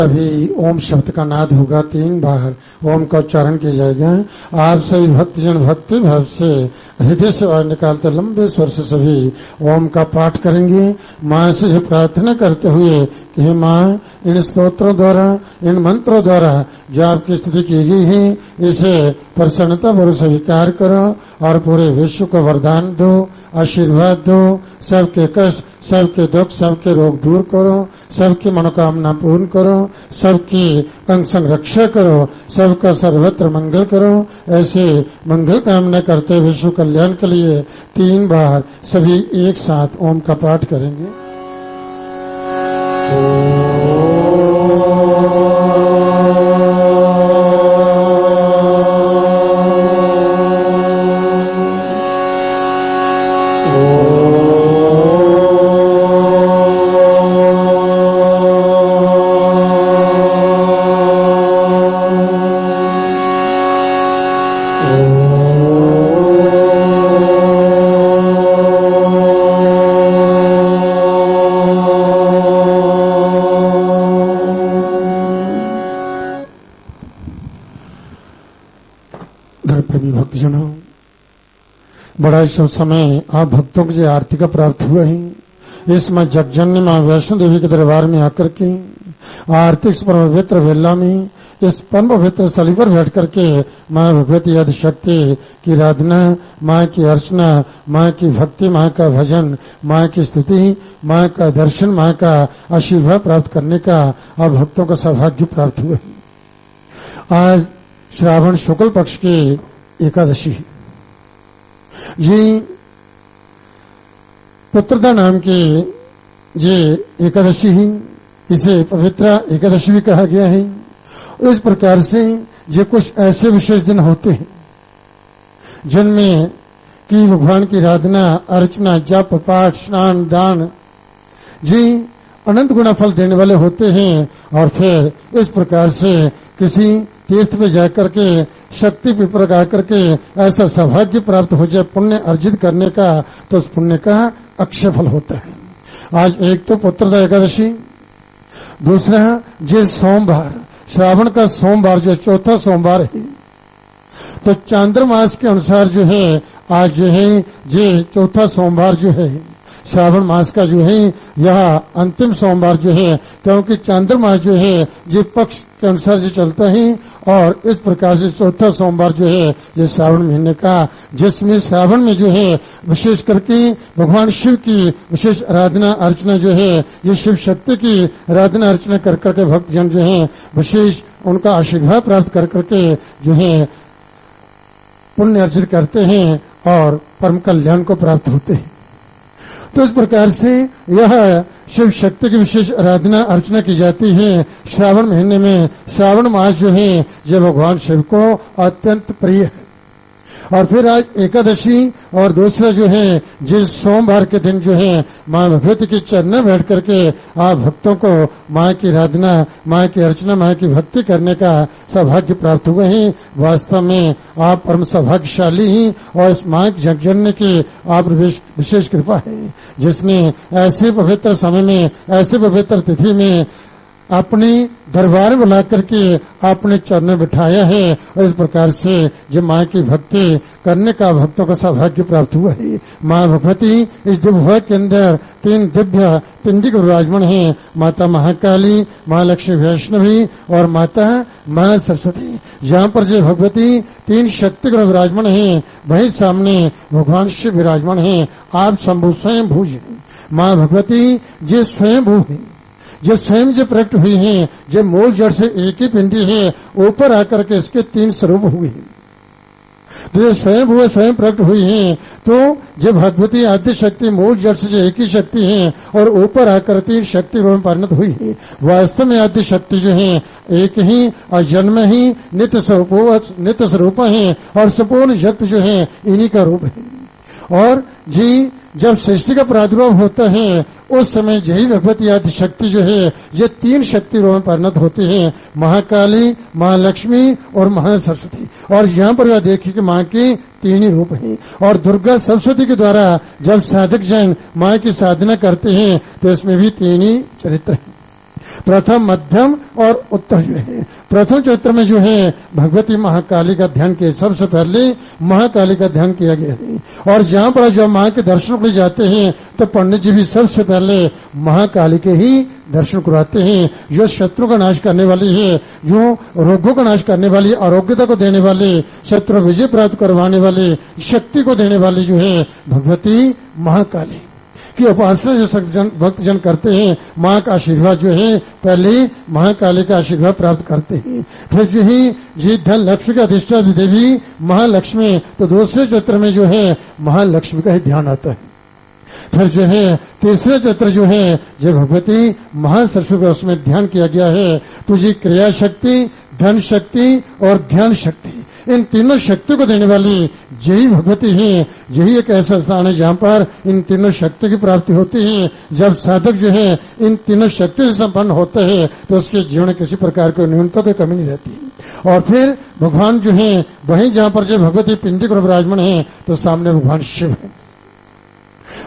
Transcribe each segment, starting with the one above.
अभी ओम शब्द का नाद होगा 3 बार ओम का उच्चारण किया जाएगा। आप सभी भक्तजन भक्ति भाव से हृदय से बाहर निकालते लंबे स्वर से सभी ओम का पाठ करेंगे। माँ से प्रार्थना करते हुए कि हे माँ, इन स्तोत्रों द्वारा, इन मंत्रों द्वारा जो आपकी स्तुति की गई है, इसे प्रसन्नता पूर्वक स्वीकार करो और पूरे विश्व को वरदान दो, आशीर्वाद दो। सबके कष्ट, सबके दुख, सबके रोग दूर करो, सबकी मनोकामना पूर्ण करो, सबकी अंग संग रक्षा करो, सबका सर्वत्र मंगल करो। ऐसे मंगल कामना करते विश्व कल्याण के लिए 3 बार सभी एक साथ ओम का पाठ करेंगे। भक्तजनों, बड़ा शुभ समय आप भक्तों को जो आरती का प्राप्त हुआ है। इस मां जगजननी मां वैष्णो देवी के दरबार में आकर के आरती इस पवित्र वेला में, इस परम पवित्र स्थली पर बैठ करके मां भगवती आदि शक्ति की आराधना, मां की अर्चना, मां की भक्ति, मां का भजन, मां की स्तुति, मां का दर्शन, मां का आशीर्वाद प्राप्त करने का आप भक्तों का सौभाग्य प्राप्त हुआ है। आज श्रावण शुक्ल पक्ष की एकादशी है जी। पुत्रदा नाम की ये एकादशी है, इसे पवित्र एकादशी भी कहा गया है। इस प्रकार से ये कुछ ऐसे विशेष दिन होते हैं जिनमें कि भगवान की आराधना, अर्चना, जप, पाठ, स्नान, दान जी अनंत गुना फल देने वाले होते हैं। और फिर इस प्रकार से किसी तीर्थ पे जाकर के, शक्ति पे प्रकार करके ऐसा सौभाग्य प्राप्त हो जाए पुण्य अर्जित करने का, तो उस पुण्य का अक्षय फल होता है। आज एक तो पुत्रदा एकादशी, दूसरा जो सोमवार, श्रावण का सोमवार जो चौथा सोमवार है, तो चांद्रमास के अनुसार जो है आज जो है ये चौथा सोमवार जो है श्रावण मास का जो है यह अंतिम सोमवार जो है, क्योंकि चांद्रमास जो है ये पक्ष के अनुसार जो चलता है। और इस प्रकार से चौथा सोमवार जो है ये श्रावण महीने का, जिसमें श्रावण में जो है विशेष करके भगवान शिव की विशेष आराधना अर्चना जो है, ये शिव शक्ति की आराधना अर्चना कर करके भक्तजन जो है विशेष उनका आशीर्वाद प्राप्त कर करके जो है पुण्य अर्जित करते हैं और परम कल्याण को प्राप्त होते हैं। तो इस प्रकार से यह शिव शक्ति की विशेष आराधना अर्चना की जाती है श्रावण महीने में। श्रावण मास जो है यह भगवान शिव को अत्यंत प्रिय है। और फिर आज एकादशी और दूसरा जो है जिस सोमवार के दिन जो है मां भगवती के चरण में बैठ करके आप भक्तों को मां की आराधना, मां की अर्चना, मां की भक्ति करने का सौभाग्य प्राप्त हुए हैं। वास्तव में आप परम सौभाग्यशाली हैं और इस मां की जगजननी की आप विशेष कृपा है, जिसने ऐसे पवित्र समय में, ऐसे पवित्र तिथि में अपने दरबार में बुला करके अपने चरण में बिठाया है। और इस प्रकार से जो माँ की भक्ति करने का भक्तों का सौभाग्य प्राप्त हुआ है। माँ भगवती इस दिव्य के अंदर 3 दिव्य पिंडी के विराजमान है, माता महाकाली, माँ लक्ष्मी वैष्णवी और माता माँ सरस्वती। जहाँ पर जो भगवती 3 शक्ति के विराजमान है, वही सामने भगवान शिव विराजमान है। आप शंभु स्वयं भू माँ भगवती जो स्वयं भू है, जो स्वयं जो प्रकट हुई हैं, जो मूल जड़ से एक ही पिंडी है, ऊपर आकर के इसके 3 स्वरूप हुए हैं। तो ये स्वयं हुए स्वयं प्रकट हुई हैं, तो जब भगवती आद्य शक्ति मूल जड़ से जो एक ही शक्ति है और ऊपर आकर 3 शक्ति रूप में परिणत हुई है। वास्तव में आद्य शक्ति जो है एक ही और जन्म ही नित्य स्वरूप है और संपूर्ण जगत जो है इन्हीं का रूप है। और जी जब सृष्टि का प्रादुर्भाव होता है उस समय यही भगवती आदि शक्ति जो है ये 3 शक्ति रूप में परिणत होती है, महाकाली, महालक्ष्मी और महासरस्वती। और यहाँ पर यह देखिए कि माँ के 3 ही रूप हैं। और दुर्गा सरस्वती के द्वारा जब साधक जन माँ की साधना करते हैं तो इसमें भी 3 ही चरित्र हैं। प्रथम, मध्यम और उत्तर जो है, प्रथम चैत्र में जो है भगवती महाकाली का ध्यान किया। सबसे पहले महाकाली का ध्यान किया गया है। और जहां पर जब मां के दर्शन के लिए जाते हैं तो पंडित जी भी सबसे पहले महाकाली के ही दर्शन कराते हैं, जो शत्रु का नाश करने वाली है, जो रोगों का नाश करने वाली, आरोग्यता को देने वाली, शत्रु विजय प्राप्त करवाने वाली, शक्ति को देने वाली जो है भगवती महाकाली की उपासना जो भक्तजन करते हैं, माँ का आशीर्वाद जो है पहले महाकाली का आशीर्वाद प्राप्त करते हैं। फिर जो है जी धन लक्ष्मी का अधिष्ठात्री देवी महालक्ष्मी, तो दूसरे चैत्र में जो है महालक्ष्मी का ही ध्यान आता है। फिर जो है तीसरे चैत्र जो है जब भगवती महासरस्वती का उसमें ध्यान किया गया है, तो जी क्रिया शक्ति, धन शक्ति और ज्ञान शक्ति, इन तीनों शक्ति को देने वाली यही भगवती है। यही एक ऐसा स्थान है जहाँ पर इन तीनों शक्ति की प्राप्ति होती है। जब साधक जो है इन तीनों शक्ति से संपन्न होता है तो उसके जीवन में किसी प्रकार की न्यूनता की कमी नहीं रहती। और फिर भगवान जो है वहीं जहाँ पर जो भगवती पिंडी को विराजमान है तो सामने भगवान शिव है।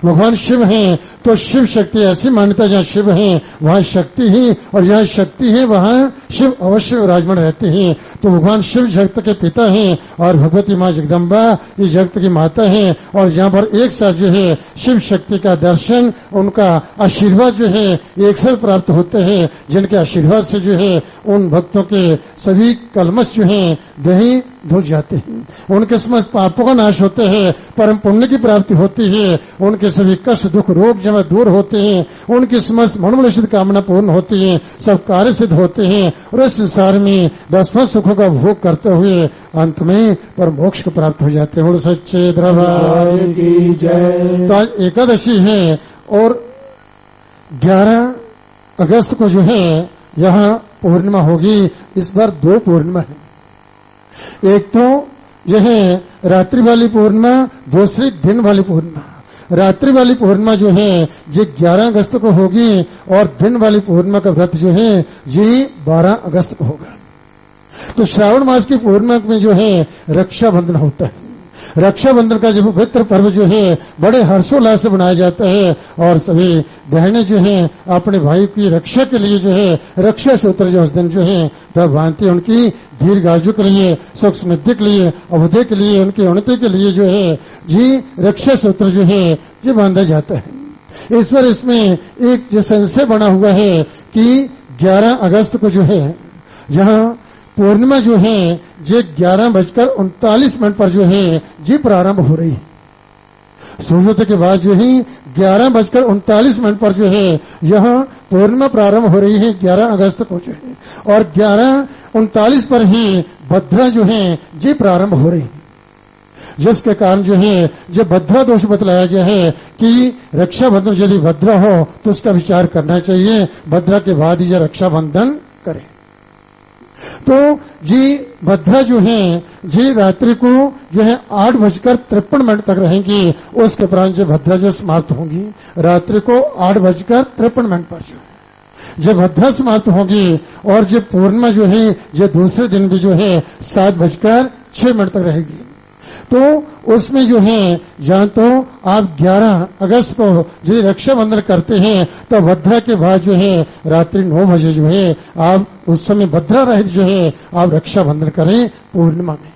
भगवान शिव हैं तो शिव शक्ति, ऐसी मान्यता जहाँ शिव हैं वहाँ शक्ति ही, और जहाँ शक्ति है वहाँ शिव अवश्य विराजमान रहते हैं। तो भगवान शिव जगत के पिता हैं और भगवती माँ जगदम्बा ये जगत की माता हैं। और जहाँ पर एक साथ जो है शिव शक्ति का दर्शन, उनका आशीर्वाद जो है एक साथ प्राप्त होते हैं, जिनके आशीर्वाद से जो है उन भक्तों के सभी कलमश जो है वही धुल जाते हैं, उनके समस्त पापों का नाश होते हैं, परम पुण्य की प्राप्ति होती है, उनके सभी कष्ट दुख रोग जब दूर होते हैं, उनकी समस्त मनोवांछित कामना पूर्ण होती है, सब कार्य सिद्ध होते हैं और इस संसार में दसवां सुखों का भोग करते हुए अंत में पर मोक्ष को प्राप्त हो जाते हैं। सच्चे दरबार की जय। तो आज एकादशी है और 11 अगस्त को जो है यहाँ पूर्णिमा होगी। इस बार 2 पूर्णिमा है, एक तो जो है रात्रि वाली पूर्णिमा, दूसरी दिन वाली पूर्णिमा। रात्रि वाली पूर्णिमा जो है ये 11 अगस्त को होगी और दिन वाली पूर्णिमा का व्रत जो है ये 12 अगस्त को होगा। तो श्रावण मास की पूर्णिमा में जो है रक्षाबंधन होता है। रक्षाबंधन का जो पवित्र पर्व जो है बड़े हर्षोल्लास से मनाया जाता है और सभी बहनें जो हैं अपने भाई की रक्षा के लिए जो है रक्षा सूत्र जो उस दिन जो है वह बांधती है, उनकी दीर्घायु के लिए, सुख समृद्धि के लिए, अवधि के लिए, उनकी उन्नति के लिए जो है जी रक्षा सूत्र जो है ये बांधा जाता है। इस बार इसमें एक जो संशय बना हुआ है कि 11 अगस्त को जो है यहाँ पूर्णिमा जो है ये 11:39 पर जो है जी प्रारंभ हो रही है। सूर्योदय के बाद जो ही 11:39 पर जो है यहाँ पूर्णिमा प्रारंभ हो रही है 11 अगस्त को जो है, और 11:39 पर ही भद्रा जो है जी प्रारंभ हो रही है, जिसके कारण जो है जब भद्रा दोष बतलाया गया है कि रक्षाबंधन यदि भद्रा हो तो उसका विचार करना चाहिए, भद्रा के बाद ही रक्षाबंधन करें। तो जी भद्रा जो है जी रात्रि को जो है 8:53 तक रहेंगी, उसके उपरांत जो भद्रा जो समाप्त होंगी रात्रि को 8:53 पर जो है जब भद्रा समाप्त होगी, और जो पूर्णिमा जो है जो दूसरे दिन भी जो है 7:06 तक रहेगी। तो उसमें जो है जहाँ तो आप 11 अगस्त को जो रक्षाबंधन करते हैं तो भद्रा के बाद जो है रात्रि 9 बजे जो है आप उस समय भद्रा रहित जो है आप रक्षाबंधन करें पूर्णिमा में।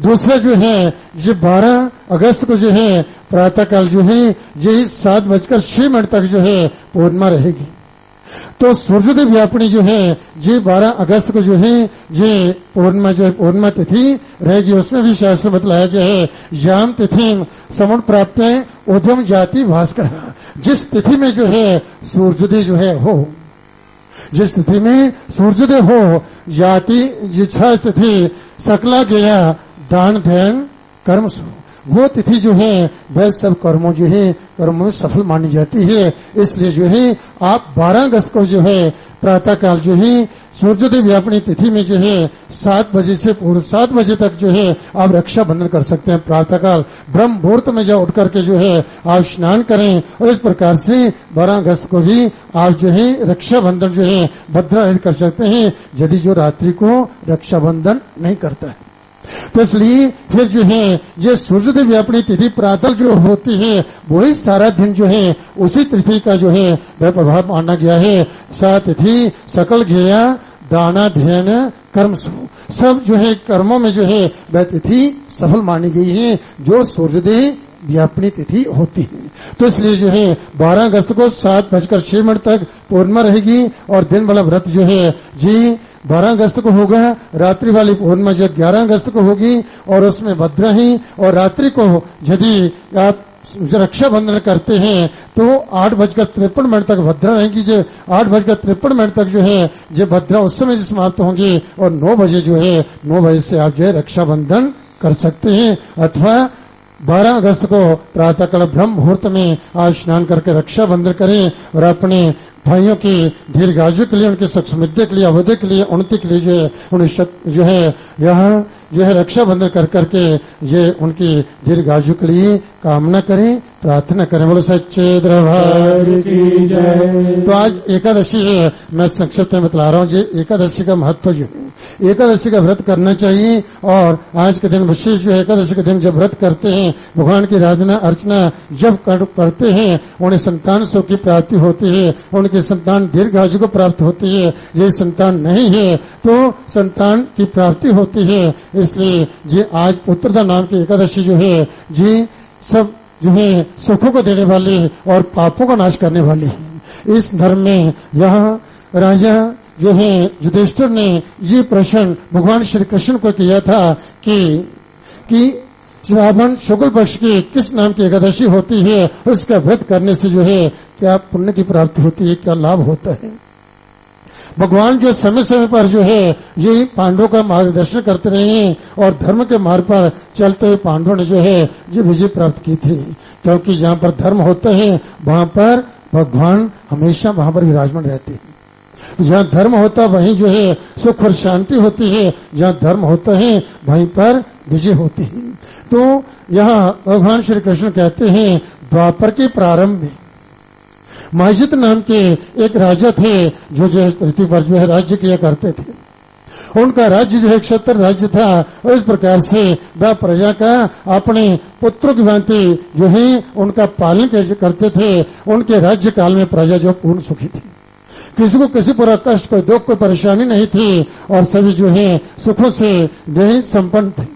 दूसरा जो है जो 12 अगस्त को जो है प्रातःकाल जो है ये 7:06 तक जो है पूर्णिमा रहेगी। तो सूर्योदय व्यापनी जो है ये 12 अगस्त को जो है ये पूर्णिमा जो है पूर्णिमा तिथि रहेगी। उसमें भी शास्त्र बतलाया गया है याम तिथि समण प्राप्त है उद्यम जाति भास्कर, जिस तिथि में जो है सूर्योदय जो है हो, जिस तिथि में सूर्योदय हो जाति जिच्छा तिथि सकला गया दान ध्यान कर्म सो, वो तिथि जो है वह सब कर्मों जो है कर्मों में सफल मानी जाती है। इसलिए जो है आप 12 अगस्त को जो है प्रातःकाल जो है सूर्योदय व्यापनी तिथि में जो है 7 बजे से पूर्व 7 बजे तक जो है आप रक्षाबंधन कर सकते हैं। प्रातःकाल ब्रह्म मुहूर्त में जब उठ करके जो है आप स्नान करें, और इस प्रकार से 12 अगस्त को भी आप जो है रक्षाबंधन जो है भद्रा कर सकते हैं, यदि जो रात्रि को रक्षाबंधन नहीं करता है। तो इसलिए फिर जो है ये सूर्योदय व्यापनी तिथि प्रातः जो होती है वही सारा दिन जो है उसी तिथि का जो है वह प्रभाव माना गया है। सा तिथि सकल गया दाना ध्यान कर्म सब जो है कर्मों में जो है वह तिथि सफल मानी गई है जो सूर्योदय व्यापनी तिथि होती है। तो इसलिए जो है 12 अगस्त को 7:06 तक पूर्णिमा रहेगी और दिन वाला व्रत जो है जी 12 अगस्त को होगा। रात्रि वाली पूर्णिमा जो 11 अगस्त को होगी और उसमें भद्रा ही और रात्रि को यदि आप रक्षाबंधन करते हैं तो 8:53 तक भद्रा रहेगी। जो 8:53 तक जो है जो भद्रा उस समय समाप्त होंगी और 9 बजे जो है 9 बजे से आप जो है रक्षाबंधन कर सकते हैं। अथवा 12 अगस्त को प्रातःकाल ब्रह्म मुहूर्त में आप स्नान करके रक्षाबंधन करें और अपने भाइयों की दीर्घायु के लिए उनकी सुख समृद्धि के लिए अवधि के लिए उन्नति के लिए जो है उन्हें जो है यहाँ जो है रक्षाबंधन कर करके ये उनकी दीर्घायु के लिए कामना करें प्रार्थना करें। बोलो सच्चे दरबार की जय। तो आज एकादशी है, मैं संक्षिप्त में बतला रहा हूँ। ये एकादशी का महत्व जो है एकादशी का व्रत करना चाहिए और आज के दिन विशेष जो एकादशी के दिन जब व्रत करते हैं भगवान की आराधना अर्चना जब करते हैं उन्हें संतान सुख की प्राप्ति होती है, उनकी संतान दीर्घायु को प्राप्त होती है। ये संतान नहीं है तो संतान की प्राप्ति होती है। इसलिए जी आज पुत्रदा नाम की एकादशी जो है जी सब जो है सुखों को देने वाली और पापों का नाश करने वाली है। इस धर्म में यहाँ राजा जो है युधिष्ठिर ने ये प्रश्न भगवान श्री कृष्ण को किया था कि श्रावण शुक्ल पक्ष की किस नाम की एकादशी होती है और उसका व्रत करने से जो है क्या पुण्य की प्राप्ति होती है, क्या लाभ होता है। भगवान जो समय समय पर जो है ये पांडवों का मार्गदर्शन करते रहे और धर्म के मार्ग पर चलते हुए पांडवों ने जो है ये विजय प्राप्त की थी। क्योंकि जहाँ पर धर्म होता है वहां पर भगवान हमेशा वहां पर विराजमान रहते हैं। जहाँ धर्म होता वहीं जो है सुख और शांति होती है, जहाँ धर्म होता है वहीं पर विजय होती है। तो यहाँ भगवान श्री कृष्ण कहते हैं द्वापर के प्रारंभ में माजिद नाम के एक राजा थे जो पृथ्वी पर जो है राज्य किया करते थे। उनका राज्य जो है क्षत्र राज्य था और इस प्रकार से वह प्रजा का अपने पुत्रों की भांति जो है उनका पालन करते थे। उनके राज्य काल में प्रजा जो पूर्ण सुखी थी, किसी को किसी पूरा कष्ट कोई दुख कोई परेशानी नहीं थी और सभी जो है सुखों से जो है संपन्न थे।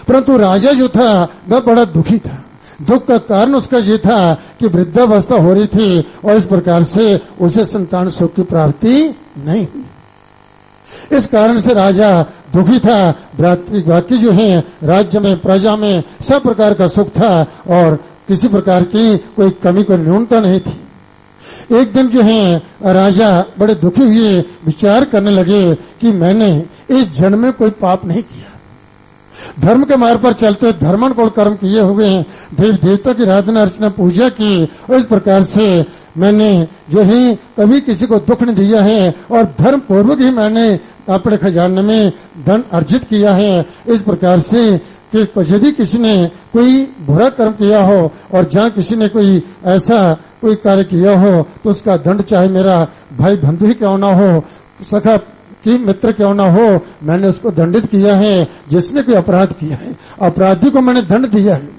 परंतु राजा जो था वह बड़ा दुखी था। दुख का कारण उसका ये था कि वृद्धावस्था हो रही थी और इस प्रकार से उसे संतान सुख की प्राप्ति नहीं हुई। इस कारण से राजा दुखी था। बाकी जो है राज्य में प्रजा में सब प्रकार का सुख था और किसी प्रकार की कोई कमी कोई न्यूनता नहीं थी। एक दिन जो है राजा बड़े दुखी हुए, विचार करने लगे कि मैंने इस जन्म में कोई पाप नहीं किया, धर्म के मार्ग पर चलते धर्मन को कर्म किए हुए हैं, देव देवता की आराधना अर्चना पूजा की और इस प्रकार से मैंने जो है कभी किसी को दुख नहीं दिया है और धर्म पूर्वक ही मैंने अपने खजाने में धन अर्जित किया है। इस प्रकार से कि यदि किसी ने कोई बुरा कर्म किया हो और जहाँ किसी ने कोई ऐसा कोई कार्य किया हो तो उसका दंड चाहे मेरा भाई बंधु ही क्यों ना हो, सखा कि मित्र क्यों ना हो, मैंने उसको दंडित किया है। जिसने कोई अपराध किया है अपराधी को मैंने दंड दिया है।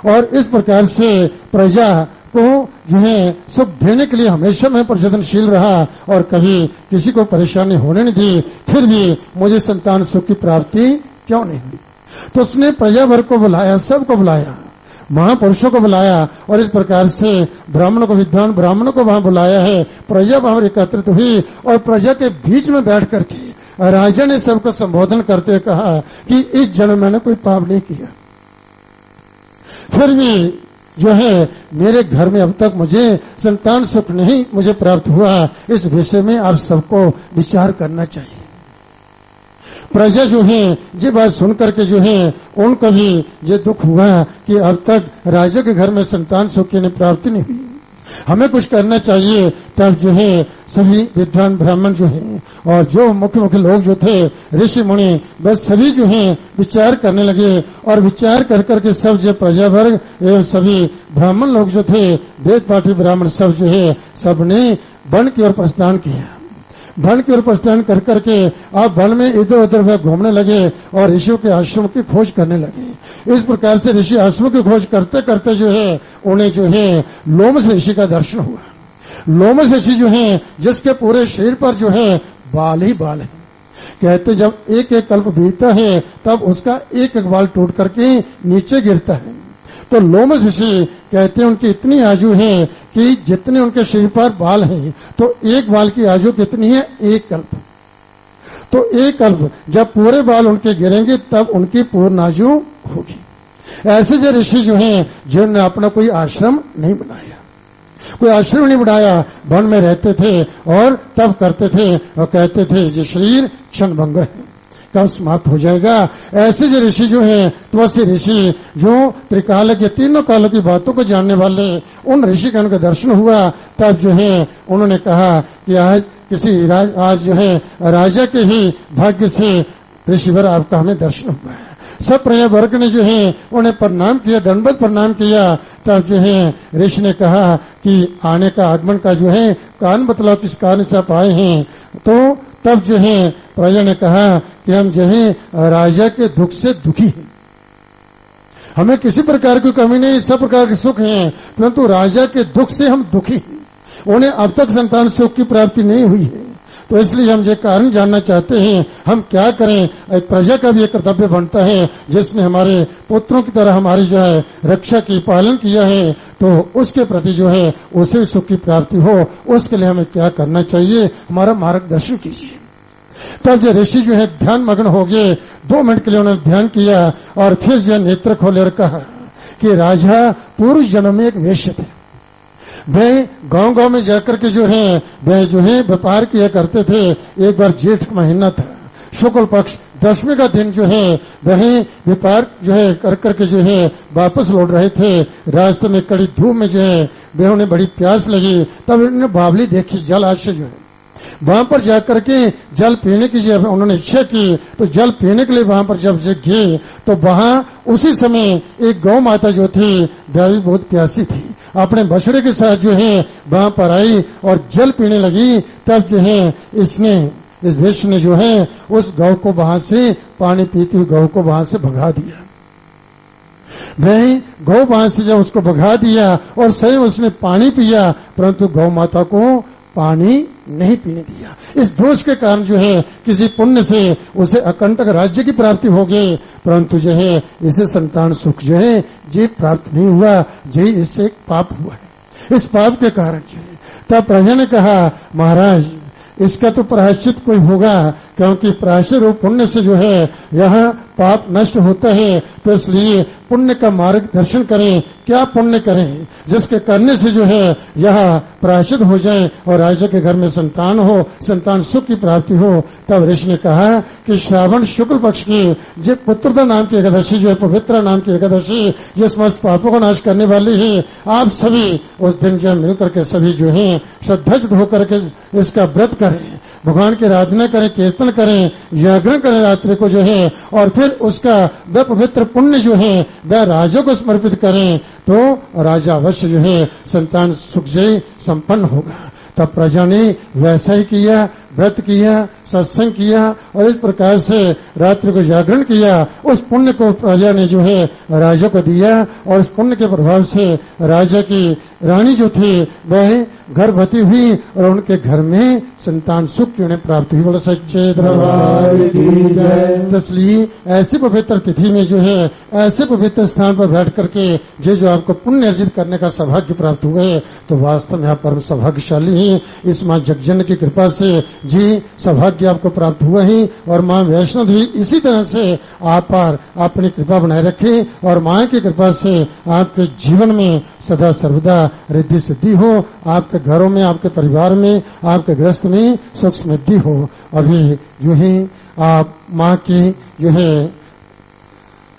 और इस प्रकार से प्रजा को जो है सुख देने के लिए हमेशा मैं प्रयत्नशील रहा और कभी किसी को परेशानी होने नहीं दी, फिर भी मुझे संतान सुख की प्राप्ति क्यों नहीं हुई। तो उसने प्रजा वर्ग को बुलाया, सबको बुलाया, महापुरुषों को बुलाया और इस प्रकार से ब्राह्मणों को विद्वान ब्राह्मणों को वहां बुलाया है। प्रजा वहां एकत्रित हुई और प्रजा के बीच में बैठ करके राजा ने सबको संबोधन करते हुए कहा कि इस जन्म मैंने कोई पाप नहीं किया, फिर भी जो है मेरे घर में अब तक मुझे संतान सुख नहीं मुझे प्राप्त हुआ। इस विषय में आप सबको विचार करना चाहिए। प्रजा जो है ये बात सुन करके जो है उनको भी ये दुख हुआ कि अब तक राजा के घर में संतान सुख की प्राप्ति नहीं हुई, हमें कुछ करना चाहिए। तब जो है सभी विद्वान ब्राह्मण जो है और जो मुख्य मुख्य लोग जो थे ऋषि मुनि बस सभी जो है विचार करने लगे और विचार कर करके सब जो प्रजा वर्ग एवं सभी ब्राह्मण लोग जो थे वेद पाठी ब्राह्मण सब जो है सबने वन की ओर प्रस्थान किया। वन की ओर प्रस्थान कर करके आप वन में इधर उधर वह घूमने लगे और ऋषियों के आश्रम की खोज करने लगे। इस प्रकार से ऋषि आश्रम की खोज करते करते जो है उन्हें जो है लोमस ऋषि का दर्शन हुआ। लोमस ऋषि जो है जिसके पूरे शरीर पर जो है बाल ही बाल है। कहते जब एक एक कल्प बीतता है तब उसका एक एक बाल टूट करके नीचे गिरता है। तो लोमस ऋषि कहते हैं उनकी इतनी आयु है कि जितने उनके शरीर पर बाल हैं तो एक बाल की आयु कितनी है, एक कल्प। तो एक कल्प जब पूरे बाल उनके गिरेंगे तब उनकी पूर्ण आयु होगी। ऐसे जो ऋषि जो हैं जिन्होंने अपना कोई आश्रम नहीं बनाया, कोई आश्रम नहीं बनाया, वन में रहते थे और तब करते थे और कहते थे ये शरीर क्षण भंगुर है, कब समाप्त हो जाएगा। ऐसे जो ऋषि जो हैं तपस्वी ऋषि जो त्रिकाल के तीनों कालों की बातों को जानने वाले, उन ऋषिगण का दर्शन हुआ। तब जो है उन्होंने कहा कि आज जो है राजा के ही भाग्य से ऋषिवर आपका हमें दर्शन हुआ है। सब प्रजा वर्ग ने जो है उन्हें प्रणाम किया, दंडवत प्रणाम किया। तब जो है ऋषि ने कहा कि आने का आगमन का जो है कारण बतलाओ, किस कारण से आप आए हैं। तो तब जो है प्रजा ने कहा कि हम जो है राजा के दुख से दुखी हैं, हमें किसी प्रकार की कमी नहीं, सब प्रकार के सुख हैं, परंतु राजा के दुख से हम दुखी हैं। उन्हें अब तक संतान सुख की प्राप्ति नहीं हुई है, तो इसलिए हम ये कारण जानना चाहते हैं हम क्या करें। एक प्रजा का भी एक कर्तव्य बनता है, जिसने हमारे पुत्रों की तरह हमारी जो है रक्षा की, पालन किया है, तो उसके प्रति जो है उसे सुख की प्राप्ति हो, उसके लिए हमें क्या करना चाहिए, हमारा मार्गदर्शन कीजिए। तब जो ऋषि जो है ध्यान मग्न हो गए। 2 मिनट के लिए उन्होंने ध्यान किया और फिर जो नेत्र खोले और कहा कि राजा पूर्व जन्म में एक वेश्य थे। वे गांव गांव में जाकर के जो है वे जो है व्यापार किया करते थे। एक बार जेठ का महीना था, शुक्ल पक्ष 10वें का दिन जो है वही व्यापार जो है कर करके जो है वापस लौट रहे थे। रास्ते में कड़ी धूप में जो है वे उन्हें बड़ी प्यास लगी। तब उन्होंने बावली देखी, जल आश्रय जो है वहां पर जाकर के जल पीने की जब उन्होंने इच्छा की, तो जल पीने के लिए वहां पर जब गए तो वहां उसी समय एक गौ माता जो थी वह भी बहुत प्यासी थी, अपने बछड़े के साथ जो है वहां पर आई और जल पीने लगी। तब जो है इस वेश्या ने जो है उस गौ को वहां से, पानी पीती हुई गौ को वहां से भगा दिया। वही गौ वहां से जब उसको भगा दिया और स्वयं उसने पानी पिया, परंतु गौ माता को पानी नहीं पीने दिया। इस दोष के कारण जो है किसी पुण्य से उसे अकंटक राज्य की प्राप्ति हो गई, परंतु जो है इसे संतान सुख जो है ये प्राप्त नहीं हुआ, यही इससे एक पाप हुआ है। इस पाप के कारण जो है तब प्रजा ने कहा महाराज इसका तो प्रायश्चित कोई होगा, क्योंकि प्रायश्चित रूप पुण्य से जो है यहाँ पाप नष्ट होता है। तो इसलिए पुण्य का मार्ग दर्शन करें, क्या पुण्य करें जिसके करने से जो है यहाँ प्रायश्चित हो जाए और राजा के घर में संतान हो, संतान सुख की प्राप्ति हो। तब ऋषि ने कहा कि श्रावण शुक्ल पक्ष की जो पुत्रदा नाम की एकादशी जो है, पवित्र नाम की एकादशी जो समस्त पापों को नाश करने वाली है, आप सभी उस दिन जो मिलकर के सभी जो है श्रद्धायुक्त होकर के इसका व्रत करें, भगवान की आराधना करें, कीर्तन करें, जागरण करें रात्रि को जो है, और फिर उसका वह पवित्र पुण्य जो है वह राजा को समर्पित करें, तो राजा अवश्य जो है संतान सुख से संपन्न होगा। तब प्रजा ने वैसा ही किया, व्रत किया, सत्संग किया और इस प्रकार से रात्रि को जागरण किया। उस पुण्य को प्रजा ने जो है राजा को दिया और उस पुण्य के प्रभाव से राजा की रानी जो थी वह गर्भवती हुई और उनके घर में संतान सुख की उन्हें प्राप्त हुई। बोलो सच्चे दरबार की जय। इसलिए ऐसी पवित्र तिथि में जो है ऐसे पवित्र स्थान पर बैठ करके जो आपको पुण्य अर्जित करने का सौभाग्य प्राप्त हुआ है, तो वास्तव में आप परम सौभाग्यशाली हैं। इस माँ जगजन की कृपा से जी सौभाग्य आपको प्राप्त हुआ है और माँ वैष्णो देवी इसी तरह से आप पर अपनी कृपा बनाए रखें और माँ की कृपा से आपके जीवन में सदा सर्वदा रिद्धि सिद्धि हो, आपके घरों में, आपके परिवार में, आपके गृहस्थ में सुख समृद्धि हो। अभी जो है आप माँ की जो है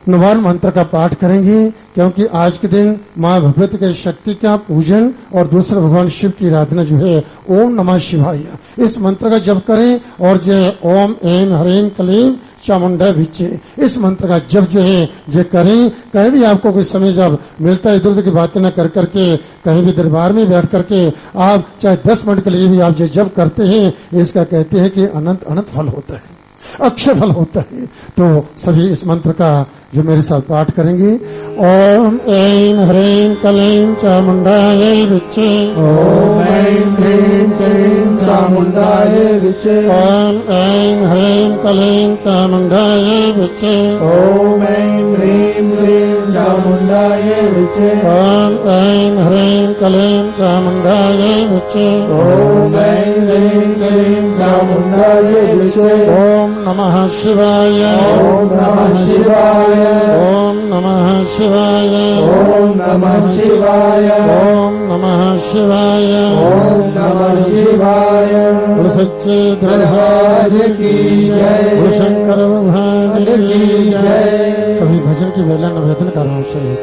नवान मंत्र का पाठ करेंगे, क्योंकि आज के दिन मां भगवती के शक्ति का पूजन और दूसरा भगवान शिव की आराधना जो है ओम नमः शिवाय, इस मंत्र का जप करें। और जो है ओम ऐं ह्रीं क्लीं चामुंडा विचे, इस मंत्र का जप जो है जो करें। कहीं भी आपको कोई समय जब मिलता है, इधर उधर की बातें न कर करके कहीं भी दरबार में बैठ करके आप चाहे 10 मिनट के लिए भी आप जो जप करते हैं, इसका कहते हैं कि अनंत अनंत फल होता है, अक्षय फल होता है। तो सभी इस मंत्र का जो मेरे साथ पाठ करेंगे। ओम ऐं ह्रीं क्लीं चामुंडायै विचे, ओम ऐं ह्रीं क्लीं चामुंडायै विचे, ओम ऐं ह्रीं क्लीं चामुंडायै विचे, ओम ऐं ह्रीं क्लीं चामुंडायै विचे, ओम ऐं ह्रीं क्लीं चामुंडायै विचे, ओम ऐं ह्रीं क्लीं चामुंडायै विचे, ओम नमः शिवाय, ओम नमः शिवाय, ओम नमः शिवाय, ओम नमः शिवाय, ओम नमः शिवाय, ओम नमः शिवाय। बोलो सच्चे दरबार की जय, बोलो शंकर भगवान की जय। कभी भजन की वेला निवेदन करना चाहिए।